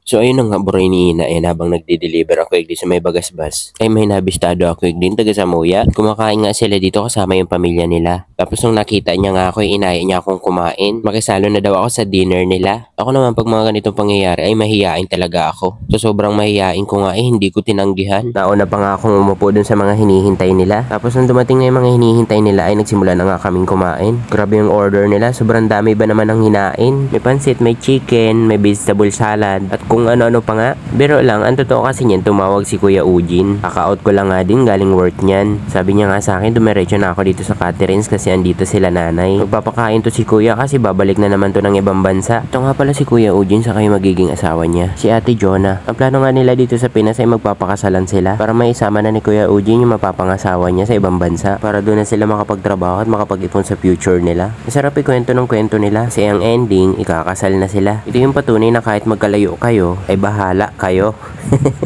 So ayun na nga bro iniina habang nagde-deliver ako di sa may bagasbas ay may nabistado ako din taga Samoya. Kumakain nga sila dito kasama yung pamilya nila. Tapos nung nakita niya nga ako inaya niya akong kumain. Makisalo na daw ako sa dinner nila. Ako naman pag mga ganitong pangyayari ay mahiyain talaga ako. So sobrang mahiyain ko nga hindi ko tinanggihan. Nauna pa nga akong umupo dun sa mga hinihintay nila. Tapos nung dumating na yung mga hinihintay nila ay nagsimula na nga kaming kumain. Grabe yung order nila. Sobrang dami ba naman ang hinain. May pansit, may chicken, may vegetable salad at kung ano-ano pa nga. Pero lang, ang totoo kasi niyan, tumawag si Kuya Ujin. Kaka-out ko lang nga din, galing work niyan. Sabi niya nga sa akin, dumiretso na ako dito sa Caterines kasi andito sila nanay. Magpapakain to si Kuya kasi babalik na naman to ng ibang bansa. Ito nga pala si Kuya Ujin sa kayo magiging asawa niya, si Ate Jonah. Ang plano nga nila dito sa Pinas ay magpapakasalan sila para may isama na ni Kuya Ujin yung mapapangasawa niya sa ibang bansa para doon na sila makapagtrabaho at makapag-ipon sa future nila. Masarap ikwento ng kwento nila kasi ang ending, ikakasal na sila. Ito yung patunay na kahit magkalayo kayo, ay bahala kayo.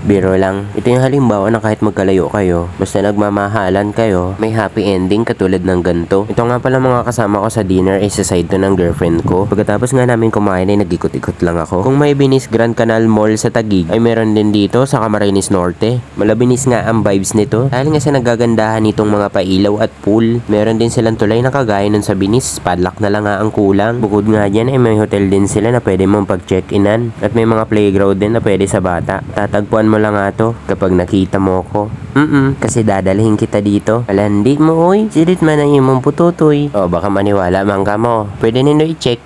Biro lang. Ito yung halimbawa na kahit magkalayo kayo, basta nagmamahalan kayo, may happy ending katulad ng ganto. Ito nga pala mga kasama ko sa dinner ay sa side to ng girlfriend ko. Pagkatapos nga namin kumain ay nag-ikot-ikot lang ako. Kung may Binis Grand Canal Mall sa Taguig, ay meron din dito sa Camarines Norte. Malabinis nga ang vibes nito dahil nga sa nagagandahan nitong mga pailaw at pool. Meron din silang tulay na kagaya nun sa Binis, padlock na lang nga ang kulang. Bukod nga dyan ay may hotel din sila na pwede mong pag-check-inan at may mga playground din na pwede sa bata. Tatagpuan mo lang nga to kapag nakita mo ko. Kasi dadalhin kita dito. Alandi mo oy, sirit man ang imong pututoy. O baka maniwala man ka mo. Pwede nino i-check.